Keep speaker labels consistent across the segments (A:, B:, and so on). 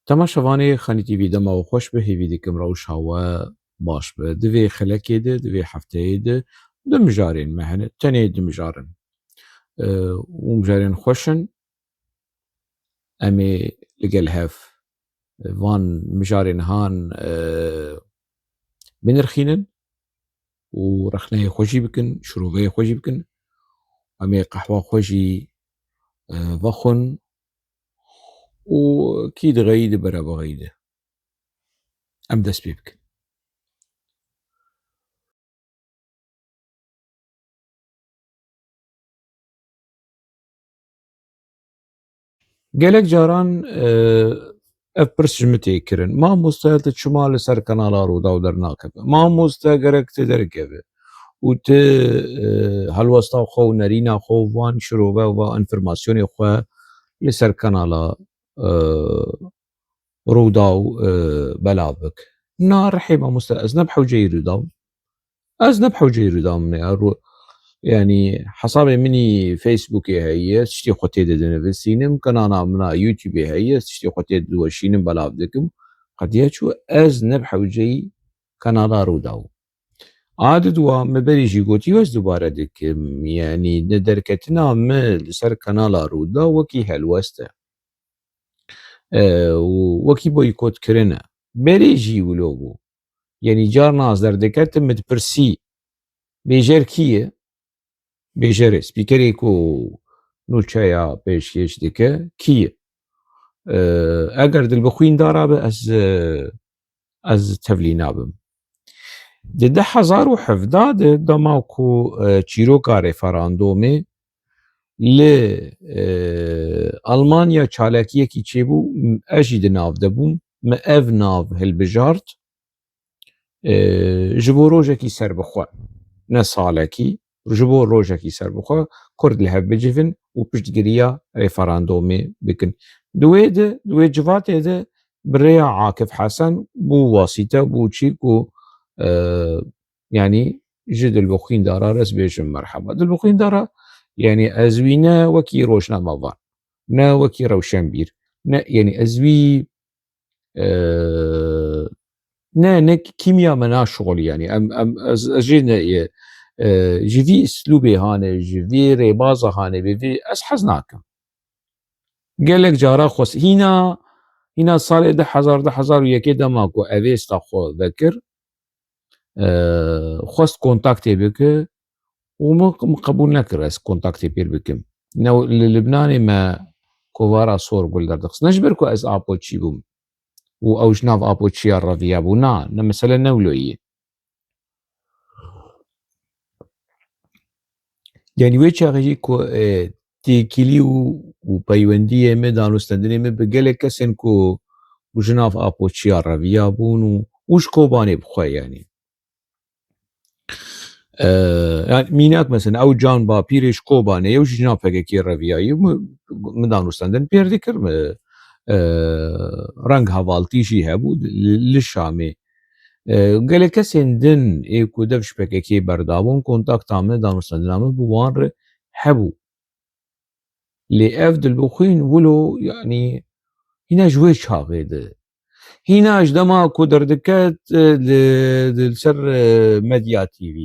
A: تەماشەوانەیە خەنی تیڤی دەماوە خۆش بە هێوی دیکەم ڕەوشاوە باش بە divê xelekê de divê hefteyê de di mijarên me hene tenê di mijarin û mijarên xweş in em ê li gel hev van mijarên han binirxînin û rexneyê xwe jî bikin şîroveyê xwe jî bikin em ê qehwa xwe jî vexwin û kî diğeyîdî bere biğeyîdî em dest pê bikin. Gelek caran ev pirs ji min tê kirin mamoste tu çima li ser kanala Rûda û dernakeve mamoste gerek tu derkeve û tu helwesta xwe û nerîna xwe û van şîrove û van înformasyonê xwe li ser kanala Rûda û belav bik. Na rihê mamoste ez ne bi hewceyî Rûda im ez ne bi hewceyî Rûda min e yani hesabê minî Facebookê heye tiştê xwe tê de dinivîsînim kanala mina YouTubeê heye tiştê xwe tê diweşînim belav dikim qetiya çû ez ne bi hewceyî kanala Rûda im. A di dûwa me berî jî gotiye ez dubare dikim yani di derketina me li ser kanala Rûda wekî helwest e û wekî boykotkirin e berê jî wilo bû yani carna ez derdiketim min dipirsî bêjer kî ye bêjerê spîkerê ku nûçeya pêşkêş dike kî ye eger dilbixwîndara be ez tevlî nabim. Di 2017 de dema ku çîroka referandûmê li Almanya çalakiyekî çêbû ez jî di nav de bûm me ev nav hilbijart ji bo rojekî serbixwe ne salekî ji bo rojekî serbixwe Kurd li hev bicivin û piştgiriya referandûmê bikin. Di wê civatê de bi rêya Akif Hesen bû wasîte bû çî ku yani ji dilbixwîndaran ez bêjim merheba. Dilbixwîndara yani ez wî ne wekî rojnamevan ne wekî rewşenbîr ne yani ez wî ne kîmiya me naşixolî yani em ez jê ji vî îslûbê hane ji vê rêbaza hane bi vê ez hez nakim. Gelek cara xwest hîna salê 2011 dema ku evêsta xwe vekir xwest kontaktê bike û min qebûl nekir ez kontaktê pê bikim. Li Libnanê me kovara sor gulderdixist ne ji ber ku ez apoçî bûm û ew ji nav apoçiya reviya bû na mesele ne wilo ye. Yani wê çaxê jî ku têkilî û peywendiyê me danûstandinê me bi gelek kesên ku ji nav apoçiya reviya bûn û ji Kobanê bixwe yani. Mînak mesela ew can bapîrê ji Kobanê ew ji nav PKK reviyayî min danûstandin pêr dikir reng hevaltî jî hebû li Şamê. Gelek kesên din ê ku dev ji PKK berdabûn kontakta me danûstandina min bi wan re hebû. Lê ev dilbixwîn wilo yani hîna ji wê çaxê de hîna ji dema ku derdiket li ser medya TV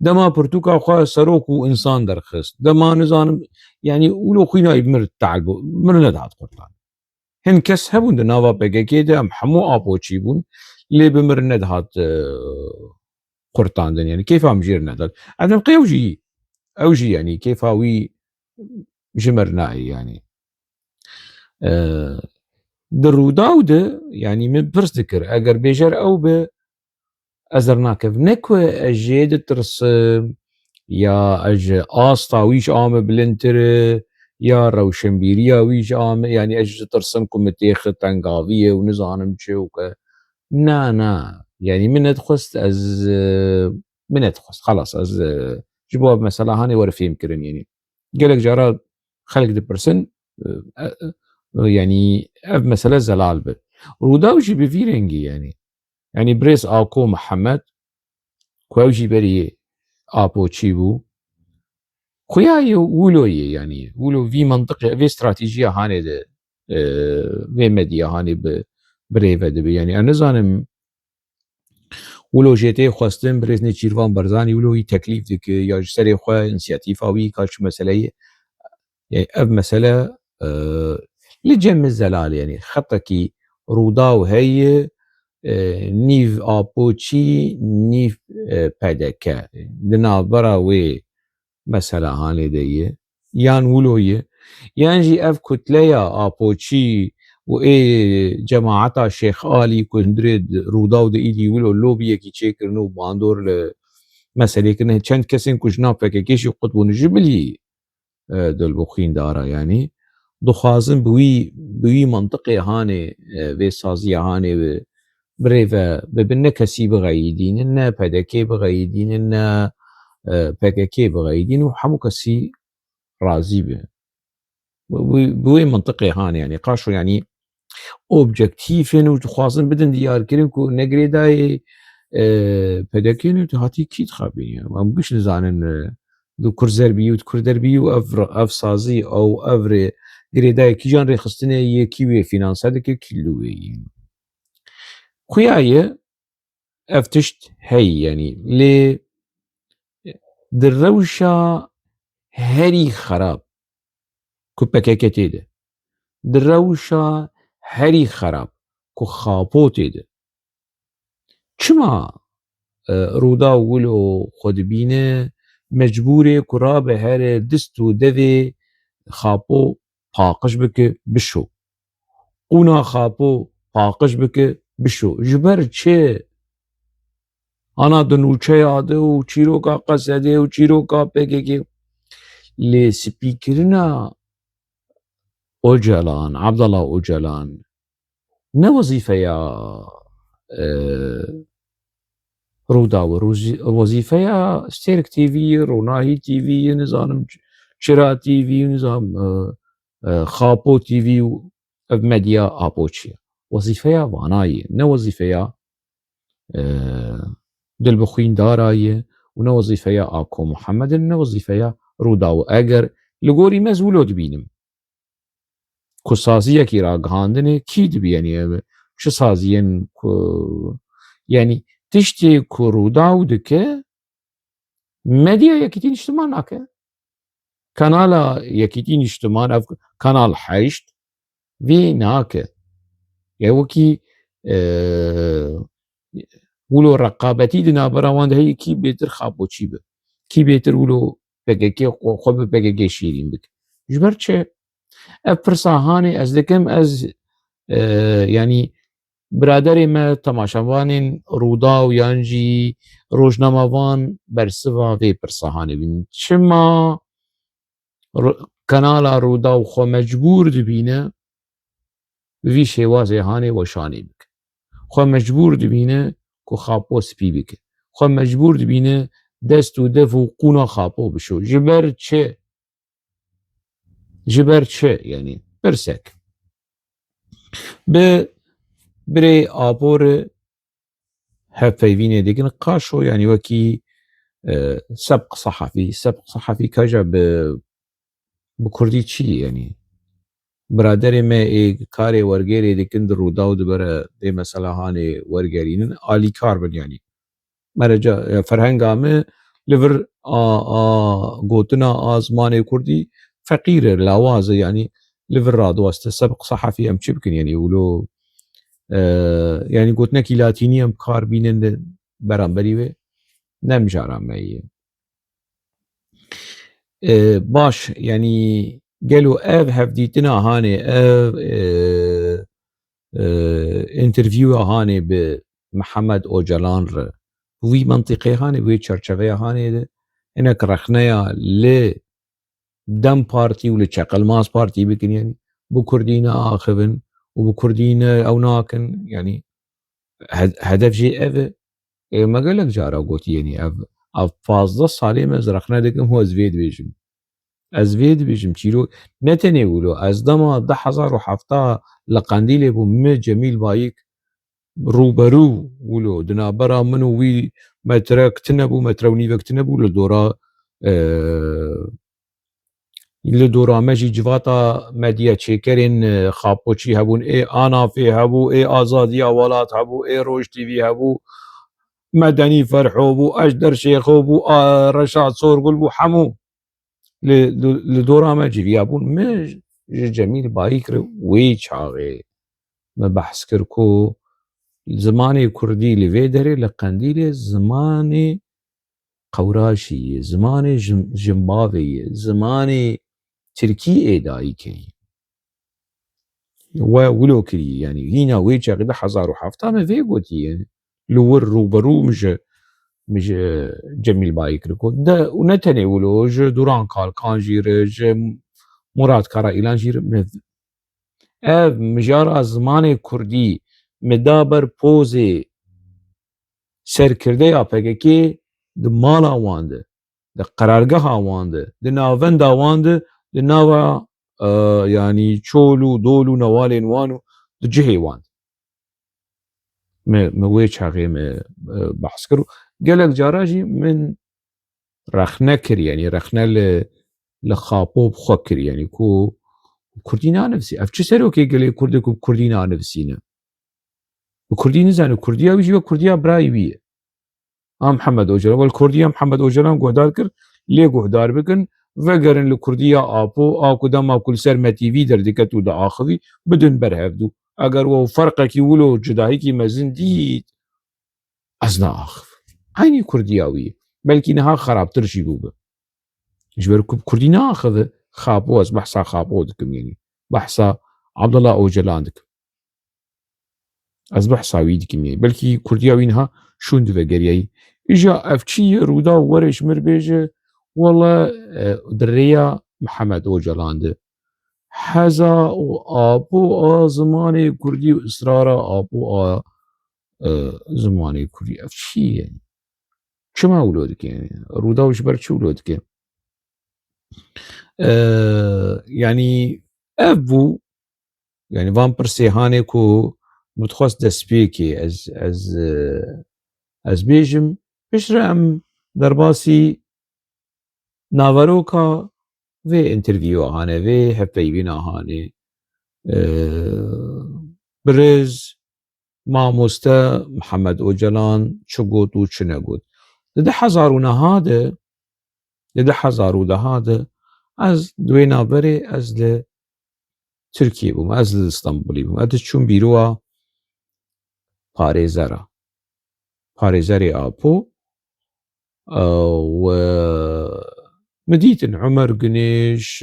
A: dema pirtûka xwe serok û însan derxist dema nizanim yani wilo xwîna mir nedat qurtan. Hin kes hebûn di nava PKK de em hemû apoçî bûn lê bi mir nedihat qurtandin yani kêfa min jêr nedat. Em dikim ew jî yani kêfa wî ji mir nayê yani. Di Rûda de yani min pirs dikir eger bêjer ew be ez dernakevim ne ku ez jê ditirsim ya ez ji asta wî ji a me bilindtir e ya rewşenbîriya wî ji a me yani ez ditirsim ku me têxi tengaviye û nizanim çi û ke na yani min nedixwest xelas ez ji bo ev mesela hanê were fêmkirin yani. Gelek cara xelk dipirsin yani ev mesele zelal be. Rûda jî bi vî rengî yani. Yani birêz Ako Mihemed ku ew jî berî apoçî bû xuya ye wilo ye yani wilo vî mantiqê vê stratêjiya hanê de vê medyahanê bi rêve dibe. Yani em nizanim wilo jê tê xwestin bi rêzên çîrvan Barzanî wilo wî teklîf dike ya ji serê xwe înisiyatîfa wî ka çi meseleyê yani ev mesele li cem min zelal yani xetekî rûdaw heye nîv apoçî nîv pedeke di navbera wê meselehanê de ye yan wilo ye yan jî ev kutleya apoçî û cemaeta Şêx Alî ku hundirê rûdaw di êdî wilo lobiyekî çêkirin û bandor li meselê kirin çend kesên ku ji nav PKK jî qut bûne ji bilî dilbixwîndar e yanî dixwazin bi wî mantiqê hanê vê saziya hanê bi rêve bibin ne kesî biğeyîdînin ne PKK biğeyîdînin ne PKK biğeyîdînin û hemû kesî razî be bi wê mantiqê hanê yani qaşo yani objektifên û dixwazin bidin diyarkirin ku ne girêdayê PKK'nê tu hatî kî dixebîne em giş nizanin du Kurzerbî û Kurderbî û ev sazî ew ev girêdayê kîjan rêxistinê ye kî wê fînanse dike kî li wê ye xuya ye ev tişt heye yani lê di rewşa herî xerab ku PKK tê de di rewşa herî xerab ku xapo tê de çima rûdaw wilo xwe dibîne mecbûr e ku rabihere dist û devê xapo paqij bike bişo qûna xapo paqij bike bişo ji ber çi ana di nûçeya de û çîroka Qesedê û çîroka PKK lê spîkirina Öcalan Abdullah Öcalan ne wezîfeya rûdaw wezîfeya Stêrk TV ye Ronahî TV ye nizanim Çira TV nizam Xapo TV û ev medya apoçî ye wezîfeya wana ye ne wezîfeya dilbixwîndara ye û ne wezîfeya Ako Muhemedin ne wezîfeya rûdaw eger li gorî me ez wilo dibînim ku saziyekî ragihandinê kî dibe yani ev çi saziyên ku yani tiştê ku rûdaw dike medya Yekîtîn Niştiman nake kanala Yekîtîn Niştiman ev Kanal 8 vê nake ya wekî wilo reqabetî di navbera wan de heye kî bêtir xapoçî be kî bêtir wilo PKK xwe bi PKK şîrîn bike ji ber çi ev pirsa hanê ez dikim ez yani biraderê me temaşevanên rûdaw yan jî rojnamevan bersiva vê pirsa hanê bînin çima kanala rûdaw xwe mecbûr dibîne bi vî şêwazê hanê weşanê bike xwe mecbûr dibîne ku xapo spî bike xwe mecbûr dibîne dest û dev û qûna xapo bişo ji ber çi yani pirsek bi birê aporê hevpeyvînê dikin qaşo yani wekî sebq sehefî kaja bi kurdî çi yani biraderê me karê wergerê dikin di rûdaw dibere vê meselehanê wergerînin alîkar bin yani mereca ferhenga me li vir gotina a zimanê kurdî feqîr e lawaz e yani li vir radiweste sebq sehefî em çi bikin yani wilo yani gotinekî latînî em kar bînin li beramberî wê ne mijara me ye baş yani gelo ev hevdîtina hanê ev intervîwa hanê bi Mihemed Öcalan re wî mantiqê hanê wê çerçeveya hanê de hinek rexneya lê Dem Partî û li Çeqelmaz Partî bikin yani bi Kurdî neaxivin û bi Kurdî ne ew nakin yani hedef jî ev e me gelek cara gotî yani ev 15 salê me ez rexne dikim û ez vê dibêjim çîrok ne tenê wilo ez dema 2017 li Qendîlê bûm me Cemîl Bayîk rûberû wilo di navbera min û wî metrek tune bû metre û nîvek tune bû li dora li dora me jî civata medya çêkerên xapoçî hebûn, Anafê hebû, Azadiya Welat hebû, Roj TV hebû, Medenî Ferho bû, Ejder Şêxo bû, Reşad Sorgul bû, hemû li dora me civiyabûn. Min ji Cemîl Bayî kir wê çaxê me behs kir ku zimanê Kurdî li vê derê li Qendîlê zimanê qewraşî ye, zimanê jimbavê ye, zimanê Tirkî êdayî kirî we wilo kirî. Yani hîna wê çaxê 2007 me vê gotiye li wir rûberû min ji Cemîl Bayî kir ku û ne tenê wilo, ji Duran Kalkan jî re, ji Murat Karaîlan jî re ev mijara zimanê Kurdî mi da ber pozê serkirdeya PKK di mala wan de, di qerargeha wan de, di navenda wan de, di nava yani çol û dol û nevalên wan û di cihê wan de. Me wê çaxê me behs kir û gelek cara jî min rexne kir, yani rexne li xapo xwe kir, yani ku Kurdî nanivîse. Ev çi serokê gelê Kurd e ku Kurdî nanivîsîne? Bi Kurdî nizane, Kurdiya wî jî wek Kurdiya birayê wî ye. A Mihemed Ocalan, wel Kurdiya Mihemed Ocalan guhdar kir, lê guhdar bikin, vegerin li Kurdiya Apo, a ku dema ku li ser MeTV derdiket û diaxivî, bidin ber hevdû. Eger we ferqekî wilo cudahîkî mezin dît, ez naaxivim. Aynî Kurdiya wî ye. Belkî niha xerabtir jî bû be. Ji ber ku Kurdî naaxive, xapo, ez behsa xapo dikim, yani behsa Abdullah Ocalan dikim. Ez behsa wî dikim, yani belkî Kurdiya wî niha şûn dive geriyayî. Îja ev çi ye rûda werê ji min re bêje, wala di rêya Mihemed Ocalan de heza û Apo a zimanê Kurdî û îsrara Apo a zimanê Kurdî, ev çi ye? Çima wilo dike, yani rûda ji ber çi wilo dike? Yani ev bû, yani van pirsêhanê ku min dixwest dest pê bike, ez bêjim piştre em derbasî naveroka vê intervîwa hene, vê hevpeyvîna hene, birêz mamoste Mihemed Ocalan çi got û çi negot. Li 2010 de, li 2010 de ez di wê naberê ez li Tirkiyê bûm, ez li Stenbolê bûm, ez diçûm bîroa parêzera, parêzerê Apo و mi dîtin Umer Günîş,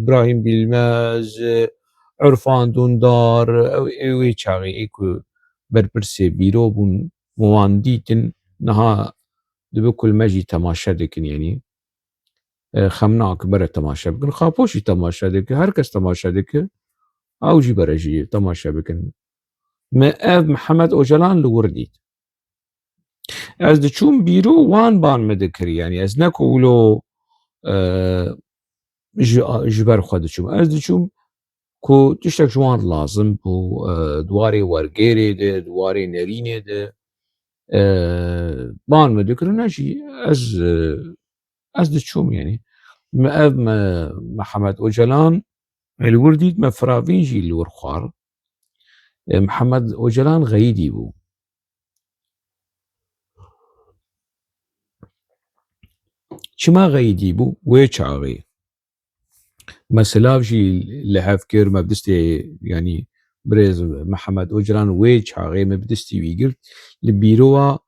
A: Brahîm Bîlmez, Irfan Dundar, ew wê çaxê ku berpirsê bîro bûn, wan dîtin, niha dibe ku me jî temaşe dikin, yani xem nakim bere temaşe bikin, xapo jî temaşe dike, her kes temaşe dike, ew jî bere jî temaşe bikin. Me ev Mihemed Ocalan li wir dît. Ez diçûm bîro wan ban me dikirî, yani ez ne ku wilo ji ber xwe diçûm, ez diçûm ku tiştek ji wan lazim bû dwarê wergêrê de, dwarê nerînê de ban me dikirin, ne jî ez diçûm, yani me ev Mihemed Ocalan li wir dît, me firavîn jî li wir xwar. Mihemed Ocalan xeyîdî bû. Çima xeyîdî bû? Wê çaxê me silav jî li hev kir, me bi distê, yani birêz Mihemed Ocalan wê çaxê me bi distî wî girt li bîroa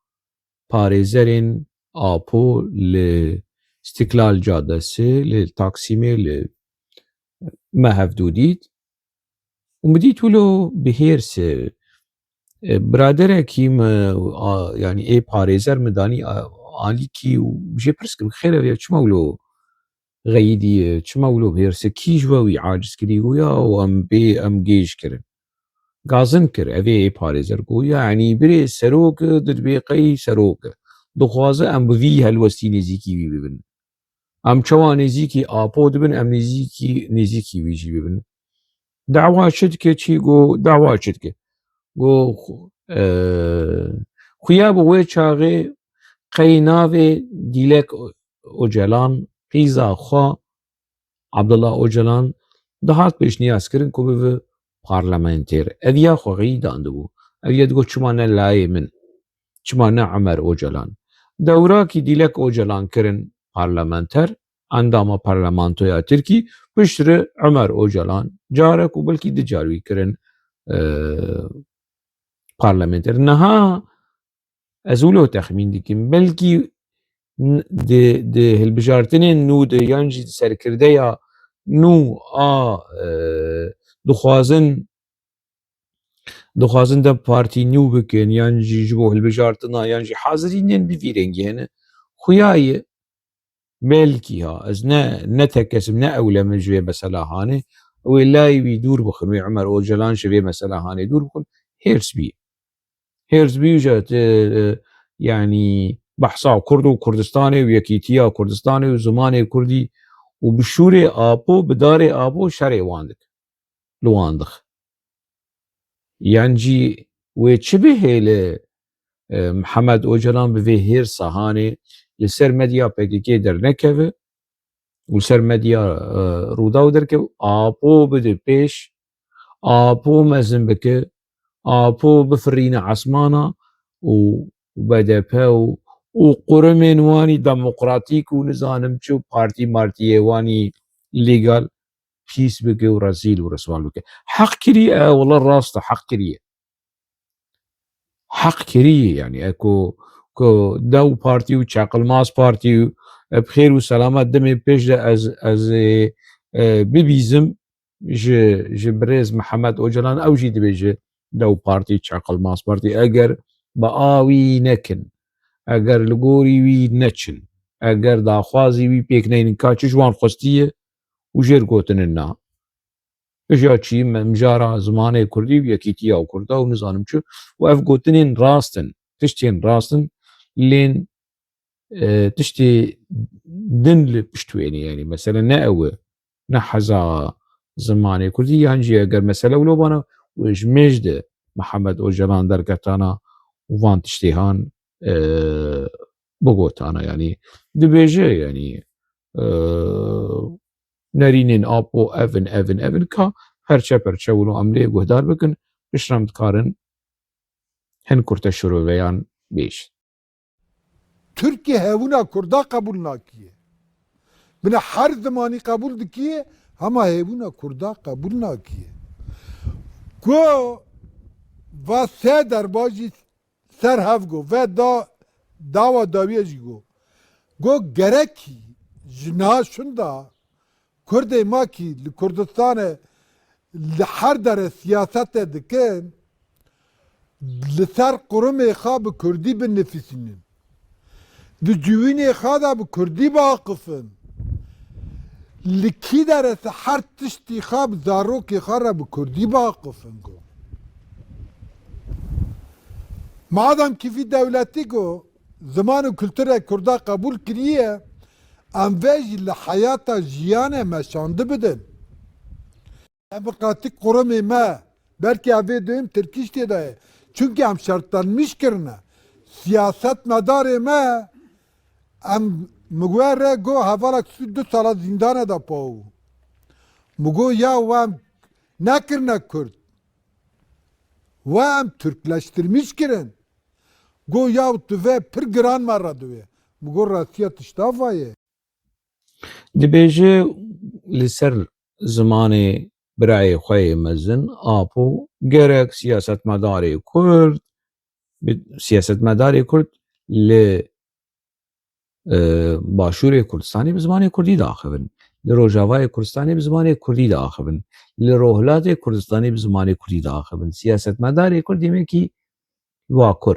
A: parêzerên Apo li Stiklal Caddesê li Taksimê li me hevdû dît û min dît wilo bihêrsê biraderekî me, yani ê parêzer me danî alîkî û jê pirs kirim xêr ev çima wilo xeyîdî, çima wilo bihêrsê, kî ji we wî aciz kirî? Goya em gêj kirin. Gazin kir, ev ê parêzer goya yanî birê serok di divê qey serok e, dixwaze em bi vî helwestî nêzîkî wî bibin. Em çawa nêzîkî Apo dibin, em nêzîkî wî jî bibin. Dawa çi dike? Çî got dawa çi dike? Got xuya bi wê çaxê qey navê Dîlek Ocalan qîza xwe عبدالله اوجلان دهات پیشنیاز کرن کو به پارلمانتر اویا خوغی داندبو اویا دگو چمانه لای من چمانه عمر اوجلان دورا کی دیلک اوجلان کرن پارلمانتر اندام پارلمانتویا ترکی پشتر عمر اوجلان جارك وبلكي دجاروي كرن پارلمانتر نها ازولو تخمين ديكم بلكي de hilbijartinên nû de yan jî serkirdeya nû a dixwazin de partî nû bikin yan jî ji bo hilbijartina yan jî hazirînên bivî rengî hene xuya ye belkî ha ez netekesim ne ewlemin ji vê mesela hanê wê layê wî dûr bixin wê Emer Ocalan ji vê mesela hanê dûr bixin hêrs bî hêrs bî yani بحثا کرد و کردستان و یکیتیا کردستان و زمان کردی و بشور آپو بدار آپو شرع واندک لواندخ یعنی و چه به هیل محمد اوجلان به هیر سهانه لسر مدیا پکیکی در نکوه و لسر مدیا رودا در که آپو بده پیش آپو مزن بکه آپو بفرین عصمانا و بده پا و قرمên wanî demokratîk û nizanim çi partî martiyê wanî lêgal pîs bike û rezîl û risval bike. Heq kiriye wala rast e heq kiriye. Heq kiriye yani ku dew partî û çaqilmaz partî û bixêr û selamet demê pêş de ez bibîzim ji birêz Mihemed Ocalan ew jî dibêje dew partî çaqilmaz partî eger bi awî nekin eger li gorî wî neçin eger daxwazî wî pêk neynin ka çi ji wan xwestiye û jêr gotinin na ja çî mijara zimanê Kurdî û yekîtiya Kurda û nizanim çi û ev gotinên rast in tiştên rast in lên tiştê din li piştwênê yani mesela ne ew e ne heza zimanê Kurdî yan jî eger mesele wilo bana wê ji mêj de Mihemed Ocalan derketana û van tiştêhan bigotana yani dibêje yani nerînên apo evin ka perçe wilo em lê guhdar bikin piştre dikarin hin kurte şiroveyan bêj.
B: Türkiye hevûna Kurda qebûl nakiye. Bine her zimanî qebûl dikiye hema hevûna Kurda qebûl nakiye. Ku va sê derbajî ser hev got ve dawa dawiye jî got gerekî ji niha şunda Kurdê makî li Kurdistanê li her dere siyasetê dikin li ser qurumê xwe bi Kurdî binivîsînin. Di civînê xwe de bi Kurdî biaqifin. Li kî derese her tiştî xwe bi zarokê xwe re bi Kurdî biaqifin got. Madem kîfî dewletî got ziman û kulturê Kurda qebûl kiriye em vê jî li heyata jiyanê me şandî bidin. Demokratîk qurumê me belkî ev ê duyim Tirkîştê de ye. Çünkü em şertlenmiş kirine. Siyasetmedarê me em migwe re got hevalek 2 sala zîndanê de paw. Migot ya we em nekirine Kurd. We em Türkleştirmiş kirin. Got ya tu vê pir giran me re diwê. Migot rastiya tişta vaye.
A: Dibêje li ser zimanê birayê xwe yê mezin apo gerek siyasetmedarê Kurd siyasetmedarê Kurd li başûrê Kurdistanê bi zimanê Kurdî diaxivin. Li Rojavayê Kurdistanê bi zimanê Kurdî diaxivin. Li Rohilatê Kurdistanê bi zimanê Kurdî diaxivin. Siyasetmedarê Kurd demekî Bakur.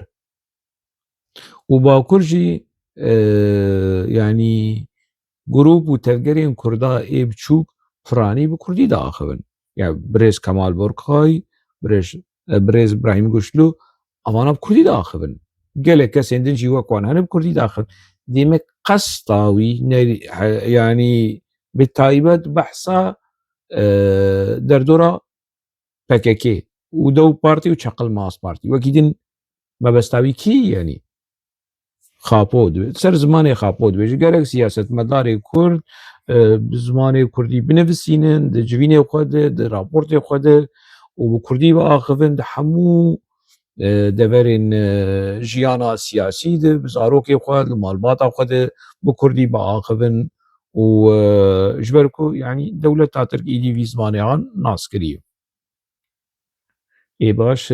A: û Bakur jî yani grûp û tevgerên Kurda ê biçûk piranî bi Kurdî diaxivin. Ya birêz Kemal Borxay, birêz İbrahîm Goşlû evana bi Kurdî diaxivin. Gelek kesên din jî wek wan hene bi Kurdî diaxivin. Demek qesta wî yani bi taybet behsa derdora PKK û Dew Partî û Çaqilmaz Partî wekî din mebesta wî kî yani xapo dibe ser zimanê xapo dibêje gerek siyasetmedarê Kurd bi zimanê Kurdî binivîsînin, di civînê xwe de, di raportê xwe de û bi Kurdî biaxivin di hemû deverên jiyana siyasî de bi zarokê xwe, li malbata xwe de bi Kurdî biaxivin û ji ber ku yanî dewleta Tirkiyeyê vî zimanê an nas kiriye. Ê baş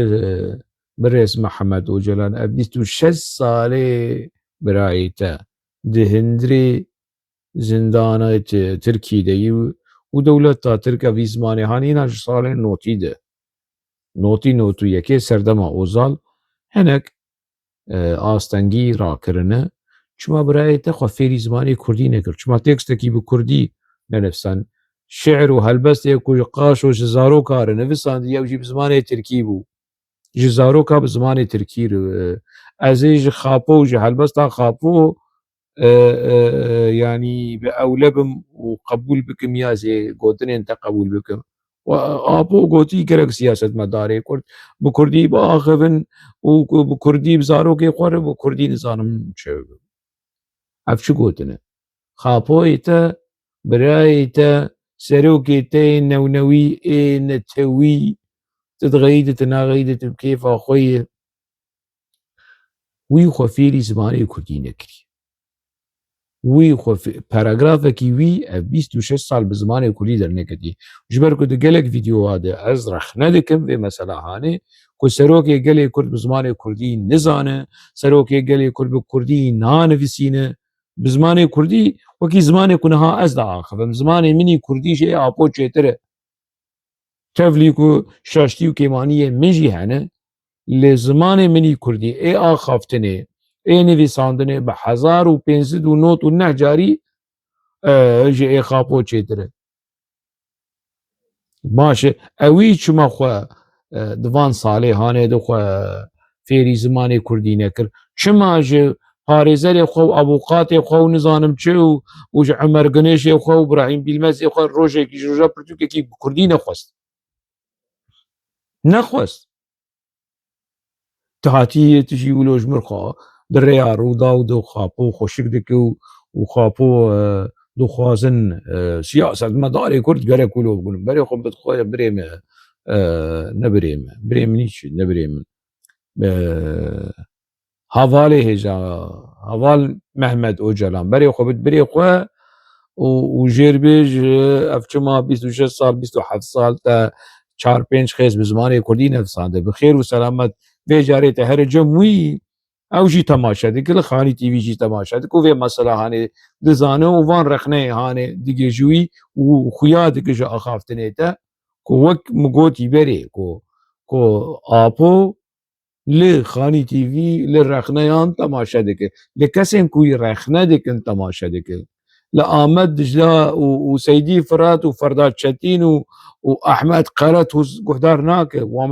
A: birêz Mihemed Ocalan ev 26 salê birayê te di hindirê zindana Tirkiyê de yî û dewleta Tirk ev vî zimanê hanîna ji salên notî de. Notî notû yekê serdema Ozal hinek astengî rakirine çima birayê te xwe fêrî zimanê Kurdî nekir. Çima tekstekî bi Kurdî nenivîsan. Şeir û helbestê ku ji qaş û ji zaroka re nivisandiye ew jî bi zimanê Tirkî bû. Ji zaroka bi zimanê Tirkî ez ê ji xapo û ji helbesta xapo yanî bi ewle bim û qebûl bikim ya ez ê gotinên te qebûl bikim. Apo gotî gelek siyasetmedarê Kurd bi Kurdî biaxivin û bi Kurdî bi zarokê xwe re bi Kurdî nizanim çi bikim. Ev çi gotin e? Xapoyê te, birayê te, serokê te ê newnewî ê netewî tu dixeyîdî tu naxeyîdî tu bi kêfa xwe yê wî xwe fêrî zimanê Kurdî nekiriye. Wî xwe paragrafekî wî ev 26 sal bi zimanê Kurdî derneketiye. Ji ber ku di gelek vîdyoa de ez rexne dikim vê mesela hanê ku serokê gelê Kurd bi zimanê Kurdî nizane, serokê gelê Kurd bi Kurdî nanivîsîne, bi zimanê Kurdî wekî zimanê ku niha ez diaxivim, zimanê minî Kurdî jî apo çêtir e. Tevlî ku şaştî û kêmaniyê min jî hene, lê zimanê minî Kurdî ê axaftinê, ê nivîsandinê bi 1509 carî ji ê xapo çêtir e. Baş e ewî çima xwe di van salê hanê de xwe fêrî zimanê Kurdî nekir. Çima ji parêzerê xwe û avokatê xwe û nizanim çi û ji Emer Gunêşê xwe û Birahîm Bîlmezê xwe rojekî ji roja pirtûkekî bi Kurdî nexwest. Nexwest. Tu hatiyê tu jî wilo ji mir xwe di rêya Rûda û di xapo xweşik dike û xapo dixwazin siyasetmedarê Kurd gelek wilo bibûnin. Berê xwe bidixwaze birê me ne birê me, birê min nîçî ne birê min. Havalê hêja Haval Mehmed Ocalan berê xwe bid birê xwe û jêrbêj ev çima 26 sal 27 sal te 4-5 xêz bi zimanê Kurdî nivîsande bi xêr û selamet vê carê te here cem wî ew jî temaşe dike li Xanî TV jî temaşe dike û vê mesela hanê dizane û van rexneyê hanê digêjî wî û xuya dike ji axaftinê te ku wek min gotî berê ku apo li Xanî TV li rexneyan temaşe dike. Li kesên ku rexne dikin temaşe dikin. Li Amed Dijla û Seydî Firat û Ferdat Çetîn û Ehmed Qeret û guhdar nake. Wan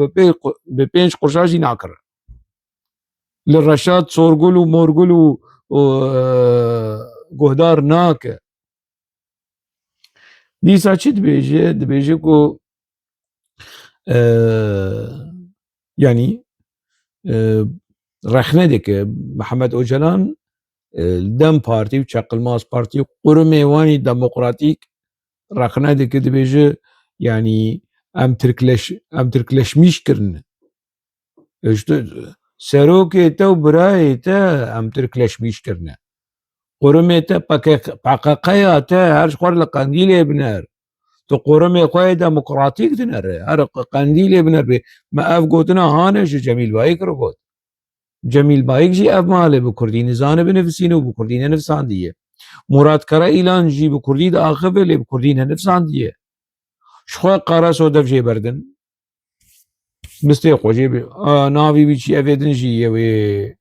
A: bi 5 qurşa jî nakirin. Li Reşad Sorgul û Morgul û guhdar nake. Dîsa çi dibêje? Dibêje ku yanî rexne dike Mihemed Ocalan Dem Partî û Çaqilmaz Partî qurumê wanî demokratîk rexne dike dibêje yanî em tirkileşmîş kirin. Serokê te û birayê te em tirkileşmîş kirine. Qurumê te PKKya te her ji xwe li Qendîlê biner. Tu qurumê xwe demokratîk dinere. Her Qendîlê biner bê. Me ev gotina hane ji Cemîl Bayîk re got. Cemîl Bayîk jî ev malê bi Kurdî nizane binivîsîne û bi Kurdî nenivîsandiye. Murad Karaîlan jî bi Kurdî diaxive lê bi Kurdî nenivîsandiye. Ji xwe Qaraso dev jê berdin. Bistê xwe jê navê wî çi ev ê din jî yewê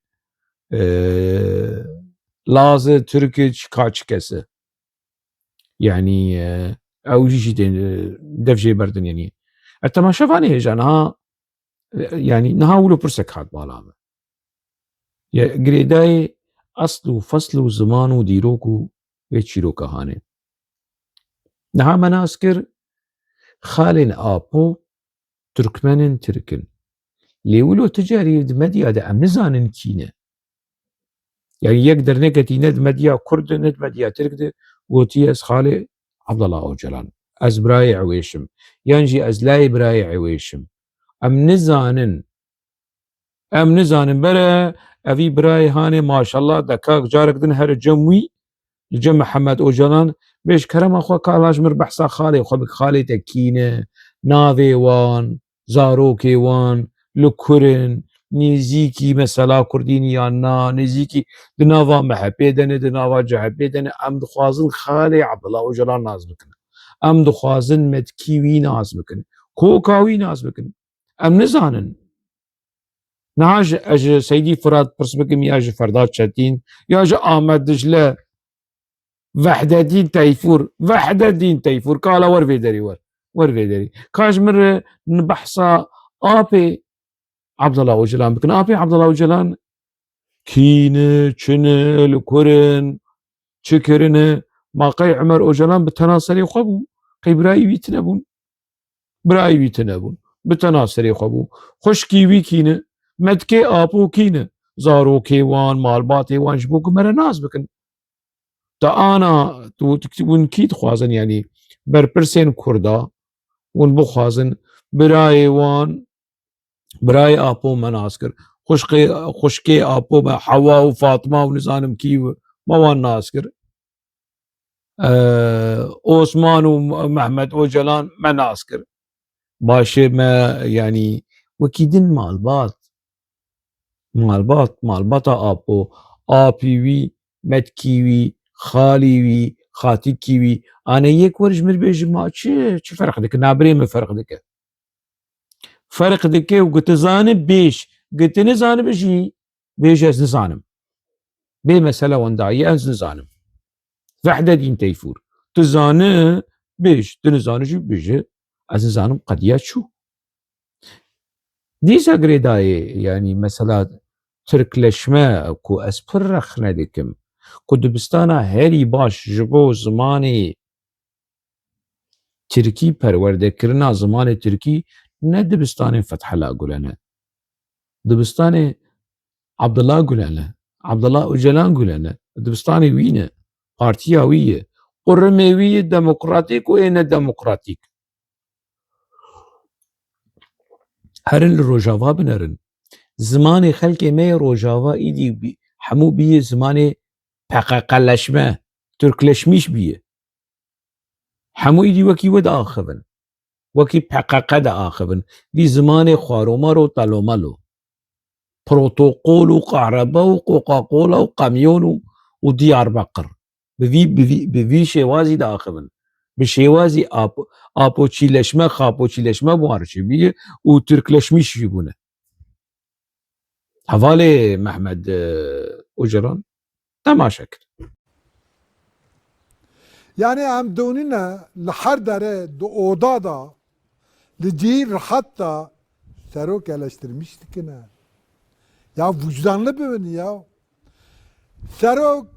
A: Lazı Türkic kaç kese. Yani ew jî dev jê berdin yanî. Temaşe vanê hêja niha yani niha wilo pirsek hat bala me. Girêdayê asl û fesl û ziman û dîrok û vê çîroka hanê. Niha me nas kir xalên apo Türkmenên Tirk in. Lê wilo ti carî di medya de em nizanin kî ne. Yani yek derneketî ne di medya Kurd de ne di medya Tirk de قوتي از خالي عبد الله اوجلان از براي عويشم ينجي از لاي براي عويشم ام نزانن بلا افي براي هاني ما شاء الله دكاك جارك دن هر جموي لجم محمد اوجلان بيش كرم اخو كالاش مر بحثا خالي وخبك خالي تكينه ناوي وان زاروكي وان لكورن نزيكي مثلا كرديني يانا نزيكي دنافا محبي دنه دنافا جحبي دنه ام دخوازن خالي عبد الله اوجلان ناز بكن ام دخوازن متكيوي ناز بكن كوكاوي ناز بكن ام نزانن ناج اج سيدي فراد برسبكم ياج فردات شتين ياج احمد دجله وحده دين تيفور قال ور في دري كاش مر نبحثا ابي عبد الله اوجلان بكن ابي عبد الله اوجلان كين چنه لكورن چكرنه ما قي عمر اوجلان بتناصري خبو قي براي ويتنبون بتناصري خبو خشكي ويكينه مدكي ابو كينه زارو كيوان مالباتي وان جبوك مر ناس بكن تا انا ون كي تخوازن يعني بربرسين كردا ون بخوازن براي وان براي ابو مناسكر خشكي ابو حواء وفاطمه ونزانم كيو ما وان ناسكر اوسمان ومحمد اوجلان ما ناسكر باشي ما يعني وكيدن مالباتا ابو ابي متكيوي خاليوي خاتيكيوي انا يك ورج مر بيج ما چه فرق دك نابري ما فرق دك وقلت زانب بيش قلت نزانب شي بيش از نزانم بي مسألة ونداية از نزانم وحدة دين تيفور تزانه بيش تنزانه شو بيش از نزانم قديات شو ديسا قريداي يعني مسألة تركلشما كو اسبر رخنا ديكم كو دبستانا هاري باش جبو زماني تركي پرورده کرنا زمان تركي نه دبستان فتح الله قلنا دبستان عبد الله قلنا عبد الله اوجلان قلنا دبستان وينه بارتيا ويه قرمي ويه ديمقراطيك وين ديمقراطيك هرن الروجافا بنرن زمان خلق ما روجافا ايدي حمو بيه زمان پققلشمه تركلشميش بيه حمو ايدي وكي ود آخبن وكي پققد آخبن دي زمان خوارومارو تالومالو بروتوقول وقعربة وكوكاكولا وقميون وديار بقر بفي شوازي دا آخبن بشوازي آبو چيلشمه خابو چيلشمه بوارشي بيه وتركلشميش يبونه حوالي محمد اوجلان تماشك
B: يعني عم دوننا لحر داره دو اوضادا لجير حتى سروك eleştirmiş dikine. Ya vicdanlı bir ya. Serok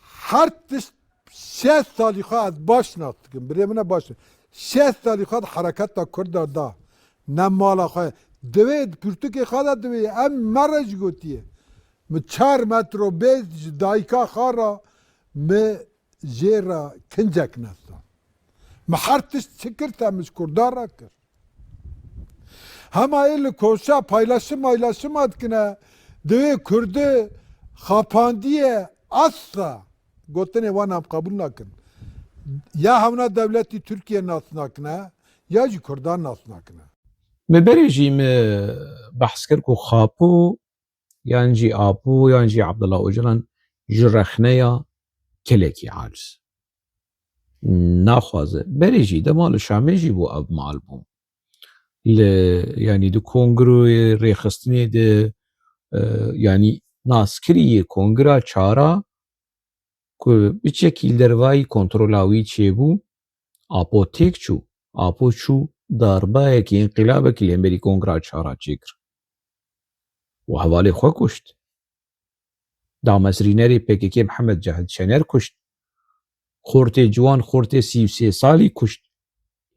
B: her şes salihat başlattıkım. Biremine başı. Şes salihat hareketta kurda da. Ne mala khay. Deve pürtüke khada deve em maraj gotiye. Me 4 metro bez dayka khara me jera kincek nasta. Me hartiş çıkırtamış kurdara kır. Hema el koşa paylaşım adkine deve kurdu kapandiye asla gotene vanam kabul nakin. Ya havna devleti Türkiye nasnakne ya ji Kurdan nasnakne.
A: مبرجي بحث كركو خابو يانجي ابو يانجي عبد الله اوجلان جرخنيا كليكي عاجز ناخوازه بريجي ده مال شاميجي بو اب مالبوم يعني دو كونغرو ريخستني ده يعني ناسكري كونغرا چارا كو بچكيل درواي كنترolaوي چيبو آپو تيك چو آپو چو darbe ki انقلاب ki امری کنگرا چارا چیکر و حوالی خو کشت دامسرینری PKK محمد جهد شنر کشت خورت جوان خورت 33 سالی کشت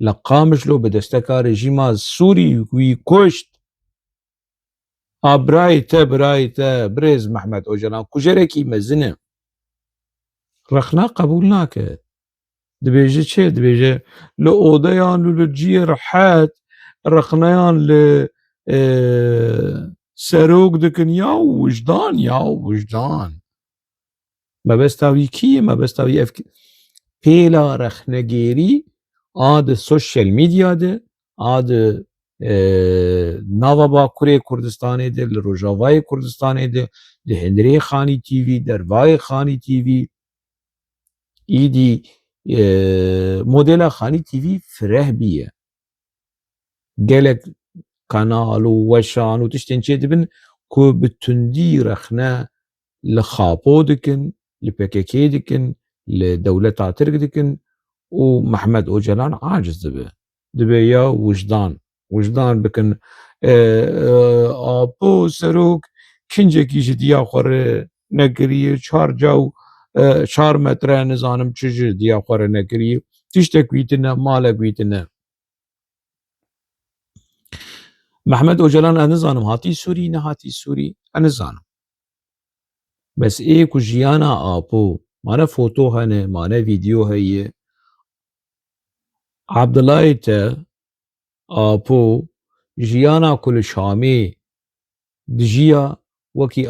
A: لقامش لو به دستکا رژیم سوری وی کشت برایت بریز محمد اوجلان کجره کی مزنه رخنا قبول ناکه دبیجه چه دبیجه لأودیان لجی رحات رخنیان سروک دکن یا وجدان ما بستاوی کیه ما بستاوی پیلا رخنگیری آد سوشل میدیا ده آد ناوا باکوری کردستانی ده لروجاوای کردستانی ده لهندری خانی تیوی دروای خانی تیوی ایدی مدل خانی تیوی فره بیه گلک کانال و وشان و تشتین چه دبن کو بتندی رخنه لخاپو دكن لبككي دكن لدولة ترك دكن ومحمد أوجلان عاجز دبي يا وجدان بكن آبو سروك كنجكي جديا خور نقري چار جو 4 متر نزانم چج ديا خور نقري تشتك ويتنا مالك ويتنا محمد أوجلان أنا زانم هاتي سوري نهاتي سوري أنا زانم بس ایک جیانا آپو مانا فوتو هنه مانا ویدیو هیه عبدالله تا آپو جیانا کل شامی دجیا وکی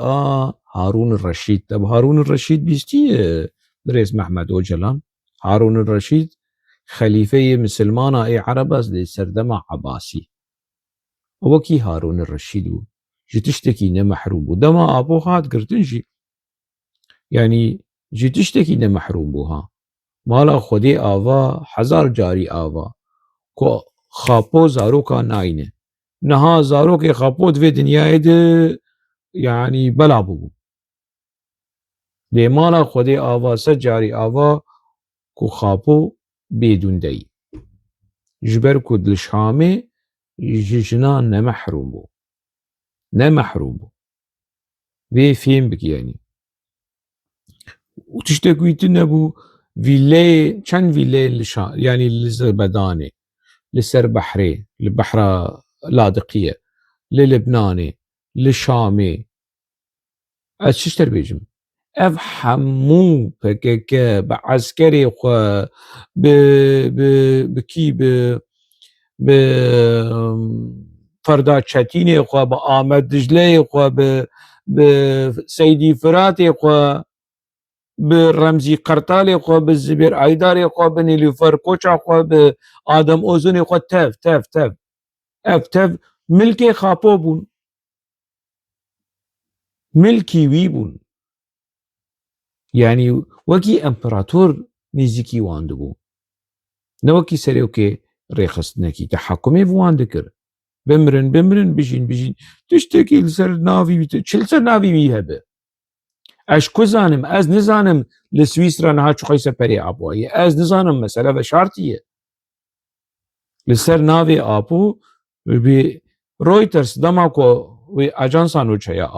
A: هارون الرشید طب هارون الرشید بیستیه بريس محمد أوجلان هارون الرشيد خليفة مسلمان اي عرب از سردم عباسي وكي هارون الرشيد جتشتكي نمحروب ودما ابو هاد قرتنجي يعني جتشتكي نمحروب بوها مالا خودی آوا 1000 جاری آوا کو خاپو زارو کا ناینه نها زارو کے خاپو دوی دنیای ده يعني بلا بو دي مالا خودی آوا 100 جاری آوا کو خاپو بدون دی جبر کو دل شامه جنا نمحروم بو وی فيلم بك يعني وتشتكي تنبو فيلي كان فيلي يعني للزربداني لسر بحري لبحرة لاذقية للبناني للشامي اشتر بيجم افحمو بكك بعسكري خو بكي ب فردات شتيني خو بآمد دجلي خو بسيدي فراتي خو برمزي قرطالي خو بالزبير ايداري خو بنيلوفر كوشا خو بآدم اوزوني خو تف ملكي خاپو بون ملكي وي بون يعني وكي امبراطور نزيكي واندبو نوكي سريوكي ريخستنكي تحكمي بواندكر بمرن بجين تشتكي لسر نافي چل سر نافي بيهبه اش كزانم از نزانم لسويسرا نها چو خيسا پري آبوائي از نزانم مسألة بشارتيه لسر نافي آبو بي رويترز دماكو وي اجانسانو چايا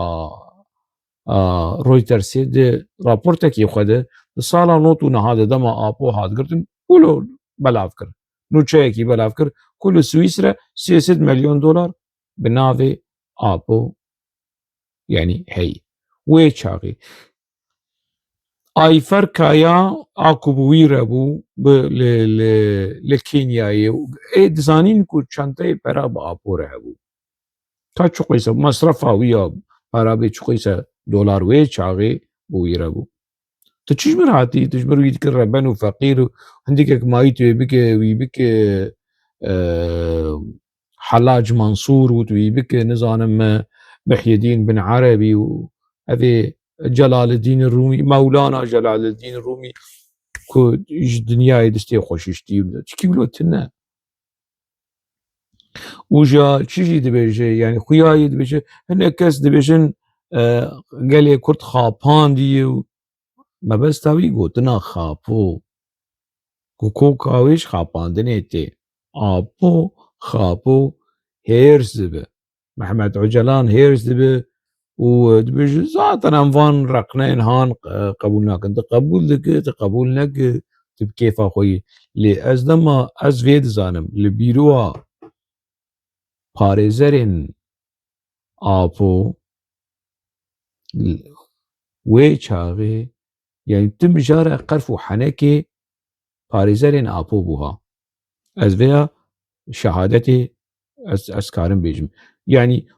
A: رويترز دي راپورتكي خوده سالا نوتو نهاده دما آبو هاد گرتن كلو بلاف كر نو چايكي بلاف كر كل سويسرا 300 مليون دولار بنافي آبو يعني هي وي چاقي آيفر كايا اكو بويره بو لكينياي دزانين كو چانتاي پرا بآبو رهبو تا چو قيسا مصرفا ويا پرا بي چو قيسا دولار وي چاقي بويره بو تو چيش مرهاتي تجبر ويدكر ربان وفقير عندك مايت ويبك حلاج منصور ويبك نظام محي الدين بن عربي وهذه جلال الدين الرومي مولانا جلال الدين الرومي كو دنياي دستي خوششتي تشكي بلوتنا وجا تشيجي دبيجي يعني خوياي دبيجي هنكس دبيجن قال لي كرت خابان دي ما بس تاوي قوتنا خابو كوكو كاويش خاباندني تي آبو خابو هيرز دبي محمد عجلان هيرز دبي ودبيج ذاتنا انفان رقنين هان قبولناك انت قبولناك تبكيف اخوي لي از دما از فيد زانم لبيروا پاريزرين آبو وي چاغي يعني تم جاره قرف وحنكي باريزرين آبو بوها از فيها شهادتي أسكارن بيجم يعني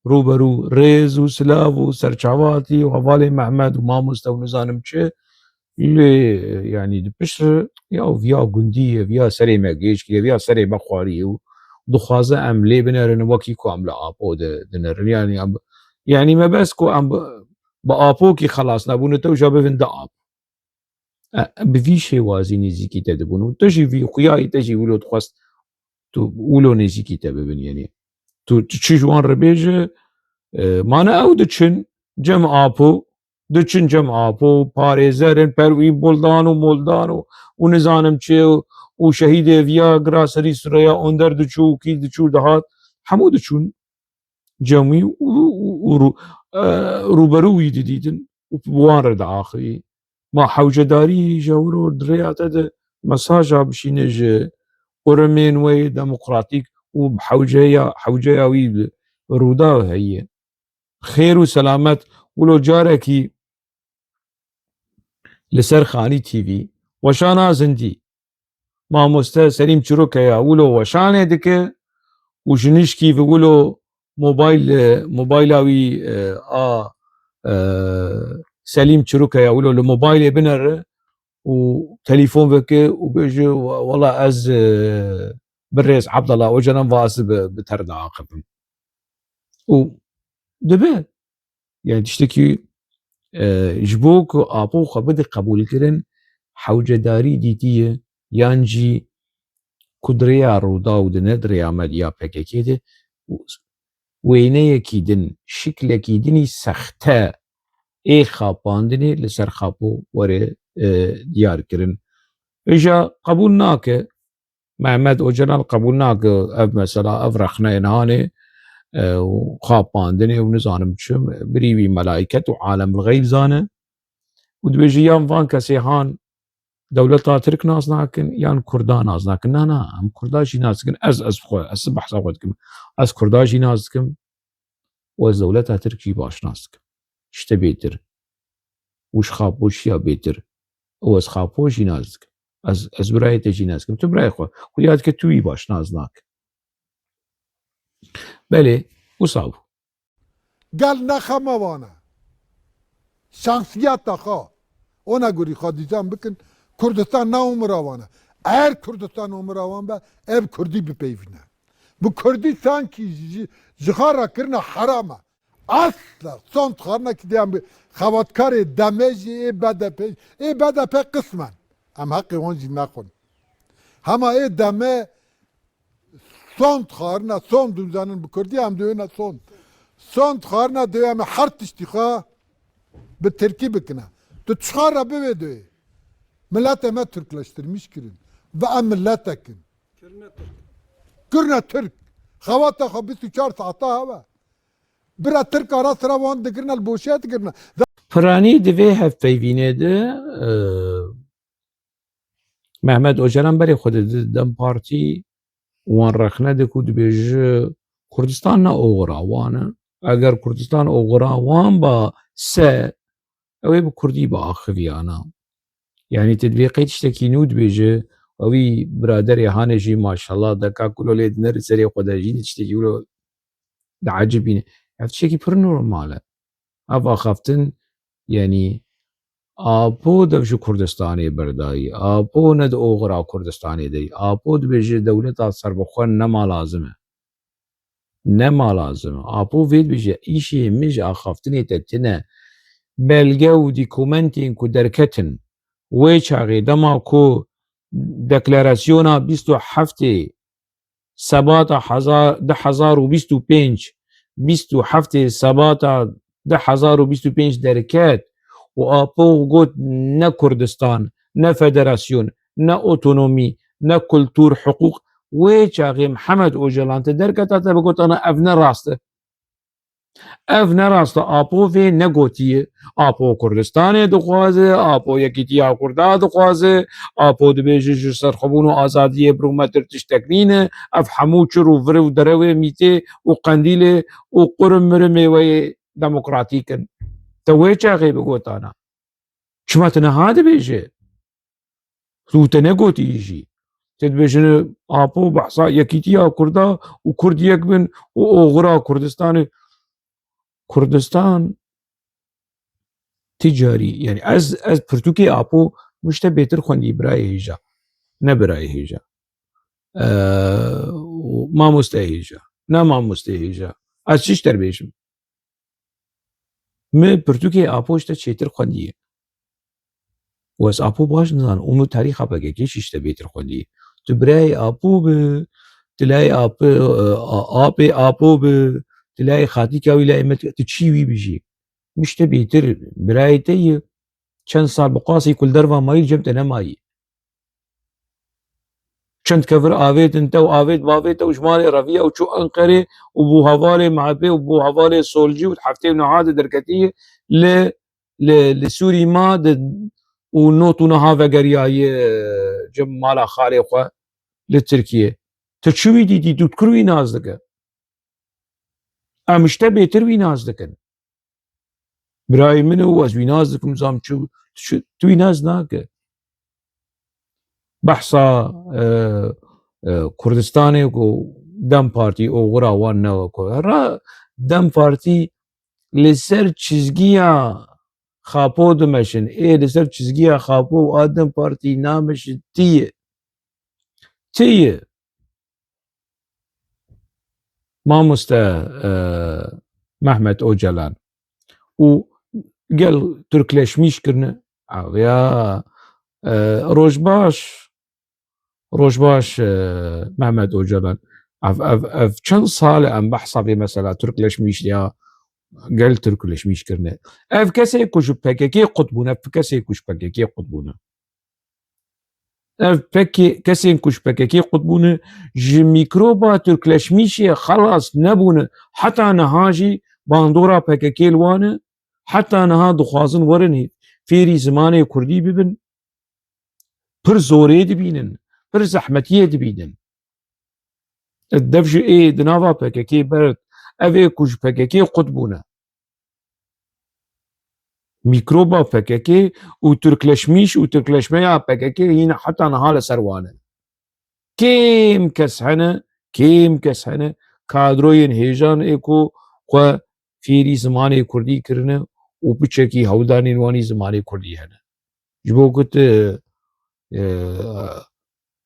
A: روبرو ريز وسلاف وسرچاواتي وهفالي محمد وماموستا ونزانم چه اللي يعني دبشر يا فيا جندية فيا سري مجيش كي فيا سري بخاري ودخازة أم لي بنرن وكي كو أم لآبو دنرن يعني ما بس كو أم بآبو كي خلاص نبون تو جابه فين دآب بفي شي وازي نزيكي تدبون وتجي في خياي تجي ولو تخواست تو ولو نزيكي تببن يعني تو تشي جوان ربيجه مانا او دچن جم آپو دچن جم آپو پارێزەرن پەروی بولدان و مولدان و نزانم چێ و شەهیدێ ڤیا گراسەری سورەیە ئۆندەر دچوو و کی دچوو دەهات هەموو دچوون جەموی و ڕوبەرووی ددیدن و بوان ڕێدا ئاخری ما حەوجەداری ژەور و درێاتە دە مەساژا بشینە ژە قورمێن وەی دەموقراتیک و حەوجەیاوی ڕوودا هەیە خير وسلامت ولو جاركي لسر خاني تي في وشانا زندي ما مستا سليم چروكيا ولو وشانه دكه وشنشكي ولو موبايلاوي سليم چروكيا ولو الموبايل بنر وتليفون بك وبيجي والله از بريس عبد الله وجنا واسب بترد عاقبهم ودبه يعني تشتكي جبوك آبو خبد قبول كرن حوجداري ديتيه يانجي كدريا رودا ودندريا مديا بكيكيده وينيه كيدن شكل كيدني سخته اي خاباندني لسر خابو وري ديار كرن اجا قبولناك محمد اوجنال قبولناك اف مثلا اف رخنا انهاني وخاباندني ونزانم شم بريوي ملائكة وعالم الغيب زانه ودبيجي يام فان كسيهان دولتا ترك ناس ناكن يان كردان ناس ناكن نا هم كرداجي ناس ناكن از بخوا از بحثا قدكم از كرداجي ناسكم واز دولتا تركي باش ناسكم شتا بيتر وش خابوش يا بيتر واز خابوش ناسكم از براي تجي ناسكم تبراي خو خليات كتوي باش نازناك بله وصاو
B: قال نخما وانا شخصیت خوا اونا گوری خادیجان بکن کردستان نه عمراوانه اگر کردستان عمراوان به اب کردی بپیونه bu Kürdi sanki jihara kirna harama asla son txarna ki diyan bir xavatkarê demejî BDP kısmen em heqê wan jî naxwin hema ê deme son txarina son dûzanin bi Kurdî em diwêne son txarina diwê em her tiştî xwe bi Tirkî bikine tu çixara bivê diwê milletê me Türkleştirmiş kirin ve em milletekin kirne Türk xewata xwe 24 saeta heve bira Türk ara sıra wan dikirine li boşiya dikirine
A: Piranî divê hevpeyvînê de Mehmet Ocalan berê xwe di dem partî wan rexne dik û dibêje Kurdistan ne oxira wan e eger Kurdistan oxira wan ba se ew ê bi Kurdî biaxiviyana yani tu divê qey tiştekî nû dibêje wî biraderê hanê jî maşallah deka ku lê dinêrî serê xwe de jî tiştekî wilo diecibîne ev tiştekî pir normal e ev axaftin yani apo dev ji Kurdistanê berdayî apo ne di oxira Kurdistanê de apo dibêje dewleta serbixwe nema lazim e nema lazim e apo vê dibêje îşê min ji axaftinê te tune belge û dîkumentên ku derketin wê çaxê dema ku deklarasyona 27 sebata 2025 27 sebata 2025 derket û apo got ne Kurdistan ne federasyon ne otonomî ne kultur hiqûq wê çaxê Mihemed Ocalan te derketa te bigotana ev ne rast e ev ne rast e apo vê negotiye apo Kurdistanê dixwaze apo Yekîtiya Kurda dixwaze apo dibêje ji serxwebûn û azadiyê birûme tir tiştek nîne ev hemû çir û vir û derewê mîtê û qendîlê û qurim mirimê wê demokratîk in te wê çaxê bigotana چما تنها دبيجي تو تنقوتي يجي تدبيجن آبو بحصا يكيتيا كردا وكرد يكبن وأغرا كردستان تجاري يعني از برتوكي آبو مشتا بيتر خوندي براي هيجا نبراي هيجا ما مستهيجا ما مستهيجا از چيش تربيشم من برتوكي آبو اشتا چيتر خونديه واس آبو باش نزان ومو تاريخ آبا كيش اشتا بيتر خونديه تبراي آبو تلاقي آبو تلاقي خاتي كاوي لاقي مت تشيوي بيجي مشتا بيتر براي تي چند سال بقاسي كل درفا ماي جمت انا ماي چند كفر آويت انت وآويت باويت وجمالي رفيا وشو انقري وبو هوالي معبي وبو هوالي سولجي وتحفتي ونهاد دركتي لسوري ما ونوتو نهاوة قرياي جم مالا خالي خوا لتركيا تشوي دي تذكروي ناز دكا امشتا بيتر وي ناز دكن براي منو واز وي ناز دكم زام توي ناز ناكا بحثا كردستاني و دم بارتي او غرا وان نوكو را دم بارتي لسر چizgiya خاپو دمشن لسر چizgiya خاپو آدم بارتي نامش تيه ماموستا محمد اوجلان و قال تركلشميش كرنا يا روجباش محمد اوجلان اف چند سال ام بحثا في مسألة تركلشميش يا قال تركلشميش كرنا اف كسي كوش بككي قطبونا اف كسي كوش بككي قطبونا اف كسي كوش بككي قطبونا جي ميكروبا تركلشميش خلاص نبونا حتى نهاجي باندورا بككي الوانا حتى نها دخوازن ورن فيري زماني كردي ببن پر زوري دبينن پر زحمتيه دبينن الدفج دنافا بككي برد اوه كوش بككي قطبونا ميكروبا بككي وتركلشميش وتركلشميا بككي هنا حتى نها لسروانا كيم كسحنا كادروين هيجان ايكو قو فيري زماني كردي كرنا وبچكي هوداني واني زماني كردي هنا جبو كت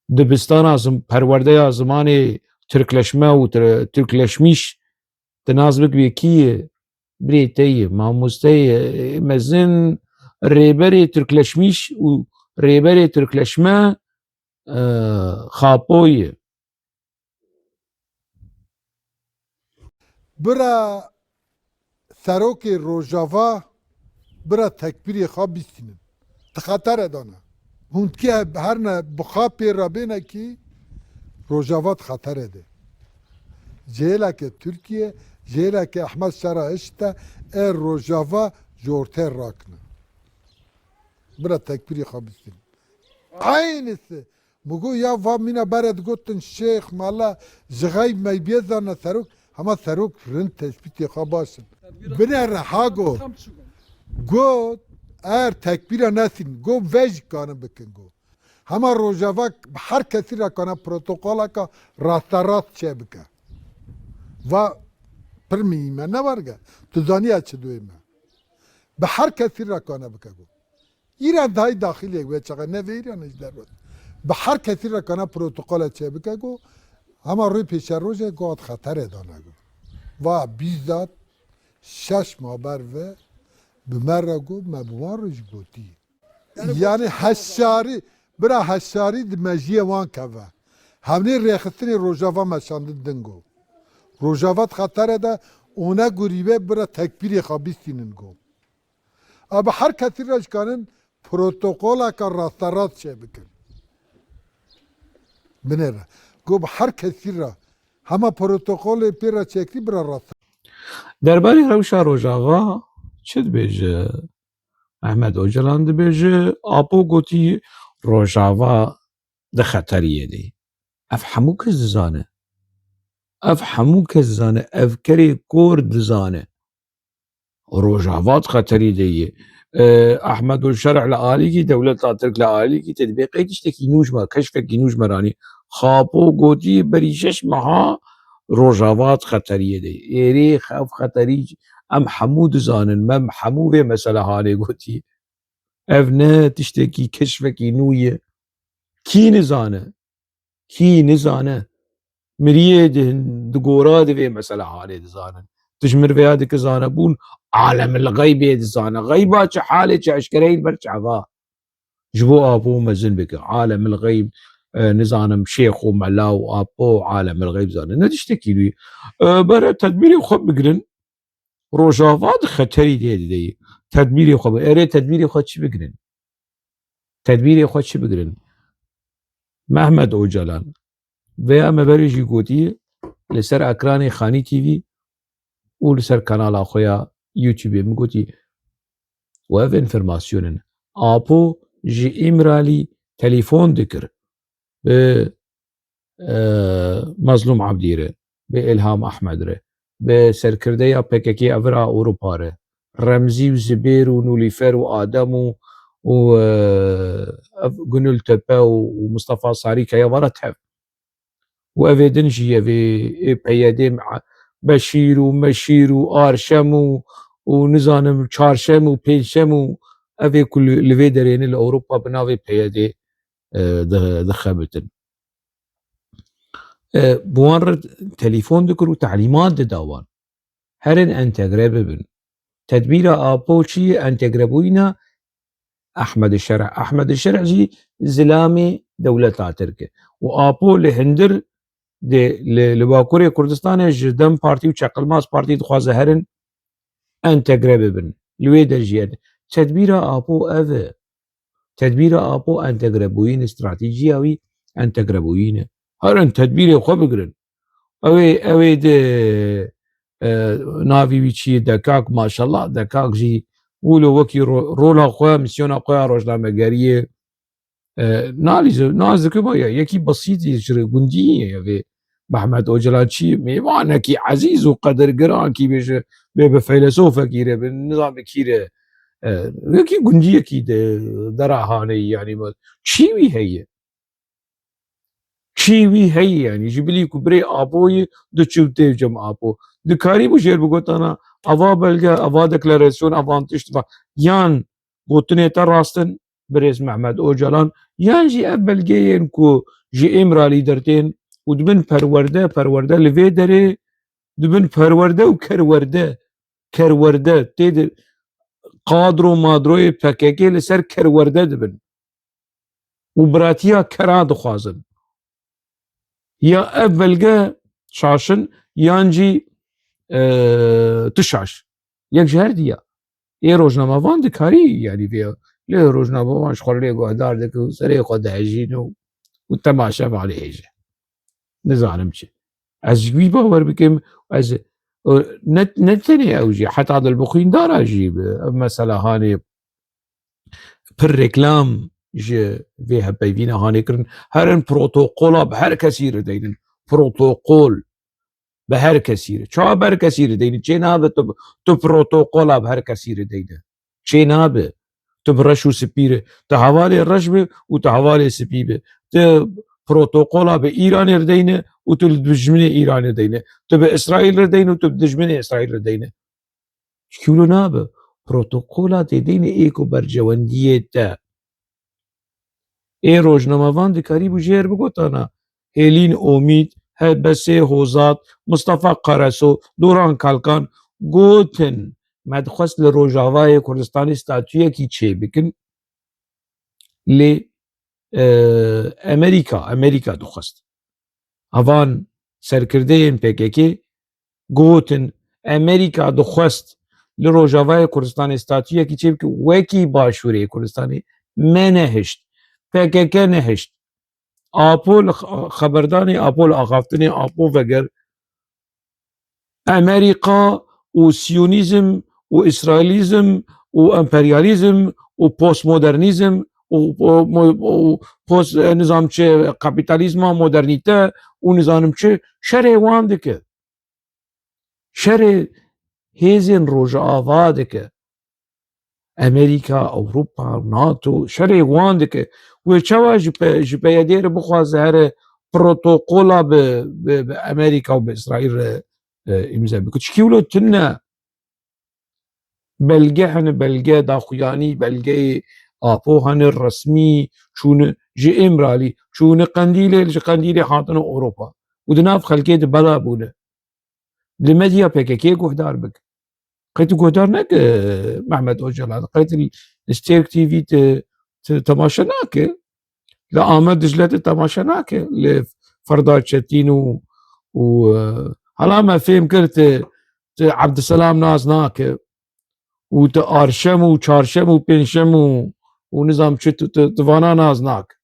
A: دبستانا پرورده زماني تركلشمه و تركلشميش تناسبك بكي بريتي ماموستي مزن ريبري تركلشميش و ريبري تركلشمه خاپوي
B: برا سروك روجافا برا تكبيري خواب بيستينن تخطر دانا هند كي هرنا بخابي رابينا كي روجافات خطر ده جيلك تركيا جيلك احمد شرا اشتا روجافا جورتر راكنا برا تكبيري خواب بيستينن عينس مگو یا و مینا برد گوتن شیخ مالا جغای می بیزانا سروک هما سروک رند تثبیتی خواه باشن بنه رها گوت تکبیر نسین گو ویج کانم بکن گو هما روژاوا هر کسی را کانه پروتوکولا که راست چه بکن و پر میمه نورگه تو زانی اچه دوی من به هر کسی را کانه بکن گو ایران دای داخلی یک وی چقدر نه ایرانش در بود به هر کسی را کنه پروتکل چه بکه گو اما روی پیش روزه گواد خطر دانه گو و بیزاد 6 ماه بر و بمره گو مبوان روش گوتی یعنی هشاری برا هشاری دمجیه وان که و همینی ریختنی روژاوا مشاندن دنگو روژاوات خطر ده اونا گریبه برا تکبیری خوابیستینن گو اما هر کسی راش کنن پروتکل که راست چه بکن بنره گو هر کسی را همه پروتکل پیرا چکتی برا راست
A: درباره روشا روژاوا چه بیجه احمد اوجلان بیجه آپو گوتی روژاوا ده خطریه دی اف همو کس دزانه اف کری کورد دزانه روژاوات خطری دیه احمد الشرع لآليكي دولة تاترك لآليكي تطبيقي تشتكي نوجما كشفك نوجما راني خابو قوتي بريشش مها روجاوات خطرية دي ايري خاف خطري ام حمود زانن مم حمو في مسألة هالي قوتي افنا تشتكي كشفك نوية كي نزانه مريد دقورات في مسألة هالي زانن تشمر في هذيك زانه بون عالم الغيب زانه غيبات حالة اشكرين برش عفا جبو ابو مزن بك عالم الغيب نزانم شيخ وملاو ابو عالم الغيب زانه نتشتكي لي برا تدبيري وخب بقرن روجافات خطري دي تدبيري وخب اري تدبيري خد شي بقرن تدبيري خد شي بقرن محمد اوجلان ويا مبرجي قوتي لسر اكراني خاني تي في ولسر كانال اخويا يوتيوب مقوتي وهذا انفرماسيون ابو جي امرالي تليفون ذكر ب مظلوم عبديره بإلهام احمد ره بسركرديا بككي افرا اوروبا ره رمزي وزبير ونوليفر وادم و جنول تبا ومصطفى صاري كيا ورتها وافيدنجي في بيادي مع بشير ومشير وارشم ونزانم چارشم وبينشم افي كل لفيدرين الاوروبا بنافي بيادي دخبتن بوان تليفون ذكر وتعليمات داوان هرن انتجرب بن تدبير ابو شي انتجربوينا احمد الشرع جي زلامي دولة تركيا وابو لهندر لباكوري كردستان جدم بارتي وشقلماس بارتي دخوازه هرن انتجرب بن لوي درجيات تدبير ابو انتجربوين استراتيجياوي انتجربوين هرن تدبير خو بقرن اوي ده نافي ويتشي دكاك ما شاء الله دكاك جي ولو وكي رولا خويا ميسيون خويا روجنامه‌گری نازك بايا يكي بسيط يجري گوندي يا محمد اوجلانچي ميوانكي عزيز وقدر قران كي بيش بفيلسوف كيره بالنظام كيره يكي گوندي يكي دراهاني يعني چیوی هی يعني جبلي كبري ابوي دو چوتي جم ابو دكاري بوجير بگوتانا اوا بلغا اوا دكلاراسيون افانتش يان بوتني تراستن بريز محمد اوجلان يان جي بلغين كو جي امرالي درتين ودبن پرورده لوي دري دبن پرورده وكرورده تيد قادرو مادروي پکكي لسر كرورده دبن وبراتيا كرا دخوازن يا أبلغا شاشن يانجي تشاش يك جهر ديا اي روجنامه وان دكاري يعني فيها ليه روجنامه وان شخور ليه قهدار دك سري قد عجين والتماشى عليه هيجي نزعلم شي عزوي باور بكم از نتني اوجي حتى هذا البخين دار اجيب مثلا هاني پر ريكلام جي فيها بيفينا هاني كرن هرن بروتوكولا بهر كثير دينن بروتوكول بهر كثير چا بهر كثير دينن چناب تو بروتوكولا بهر كثير دينن چناب تو برشو سپيره تو حواله رشبه و تو حواله سپيبه تو بروتوكولا به ايران ردينه و تو دجمن ايران ردينه تو به اسرائيل ردينه و تو دجمن اسرائيل ردينه شكولو نابه بروتوكولا دينه ايكو برجوانديه تا اي روجنامه وان دكاري بوجير بگوتانا هيلين اوميد هبسي هوزات مصطفى قرسو دوران كالكان گوتن مدخوست لروجاوای کردستانی ستاتویه کی چه بکن ل امریکا دخوست اوان سرکرده این PKK گوتن امریکا دخوست لروجاوای کردستانی ستاتویه کی چه بکن وکی باشوری کردستانی منهشت PKK نهشت آپول خبردانی آپول آخافتنی آپو وگر امريكا وسيونيزم واسرائيليزم وامبرياليزم وبوست مودرنيزم وبوست نظام چه كابيتاليزم مودرنيته ونظام چه شر وان دکه شر هيزن روج آوا دکه امریکا اوروبا ناتو شري وان دكه وشوا جبه يدير بخواز هر بروتوكولا بامريكا وباسرائيل امزا بكتش كيولو تنا بلقه داخوياني بلقه آپوهن الرسمي شون جي امرالي شون قنديلي حاطنه اوروبا ودناف خلقيه بلا بونه لمديا بككي قهدار بك قيت قهدار نك محمد اوجل قيت الستيرك تي في تماشناك لا آمد دجلت تماشناك لفردات شتين و هلا ما فهم كرت عبد السلام نازناك وتارشم وچارشم وپنجشم ونظام شت توانا نازناك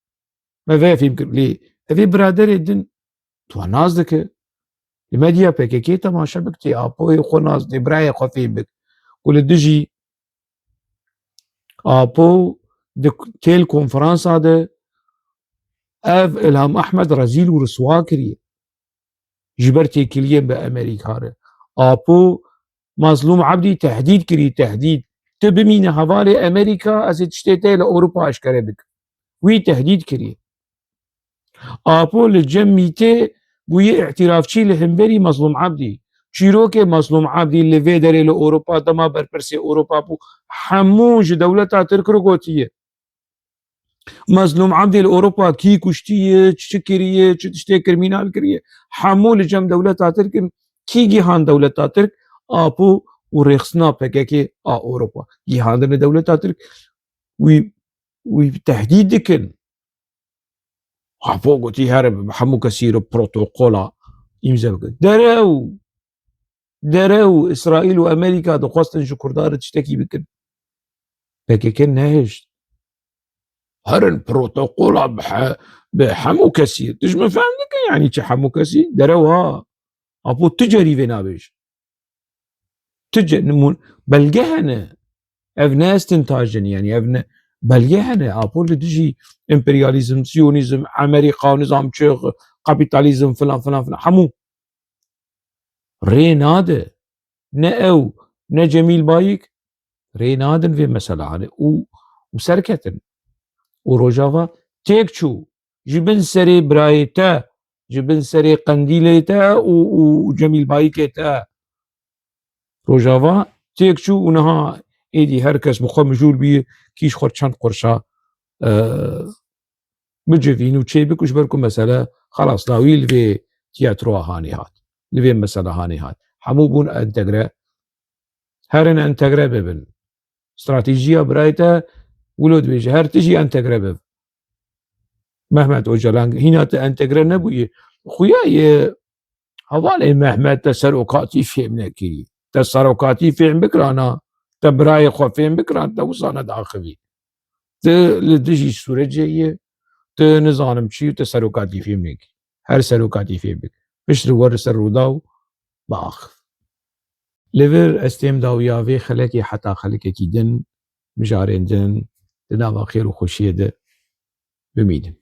A: ما فهم كرت لي هذي برادر الدين تو ناز دك المديا بككي تماشا بك تي ابو خو ناز دي براي خفيف بك ولا دجي ابو تيل كونفرنس هذا اف الهام احمد رزيل ورسوا كري جبرتي كليين بامريكا ابو مظلوم عبدي تهديد كري تهديد تبمين حوالي امريكا از تشتيتي لاوروبا اشكره بك وي تهديد كري ابو لجميتي بوي اعترافشي لهمبري مظلوم عبدي شيروكي مظلوم عبدي اللي فيدري لاوروبا تما بربرسي اوروبا بو حموج دولتها تركرو قوتيه مظلوم عبدي لاوروبا كي كشتيه تشكريه تشتي كريمينال كريه حمول جم دولتها ترك كي جيهان دولتها ترك ابو وريخسنا بككي اوروبا جيهان دولتها ترك وتهديد دكن فوق تي هرب حمو كثير بروتوكولا يمزل درو اسرائيل وامريكا دقوستن شكردار تشتكي بكن بككن نهج هرن بروتوكولا بحمو كثير تجمع فهم لك يعني حمو كثير دروها ابو تجري في نابش تجن بلجهنا افناس تنتاجن يعني افنا بلجهنا ابو اللي تجي امبرياليزم سيونيزم امريكا نظام شيخ كابيتاليزم فلان فلان فلان حمو ريناده نأو نجميل بايك رينادن في مسألة على وسركتن وروجافا تيكشو جبن سري برايتا جبن سري قنديليتا وجميل بايكتا روجافا تيكشو ونها ايدي هركس مقام جول بي كيش خورشان قرشا بجفين وتشيبك وش بالكم مسألة خلاص لاوي لفي تياترو هاني هات لفي مسألة هاني هات حمو بون انتقرا هرن انتقرا ببن استراتيجية برايتا ولود بيجي هر تجي انتقرا بب مهما توجلان هنا انتقرا نبوي خويا هوالي مهما تسرقاتي في منكي تسرقاتي في بكرانا تبراي خوفين بكران توصانا داخلي تجي السورة جاية تنظام شي وتسرقاتي في منكي هر سرقاتي في بك بشر ورس الروداو باخ ليفر استيم داو يافي خلقي حتى خلقي كيدن مجارين دن دنا خير وخوشيه ده بميدن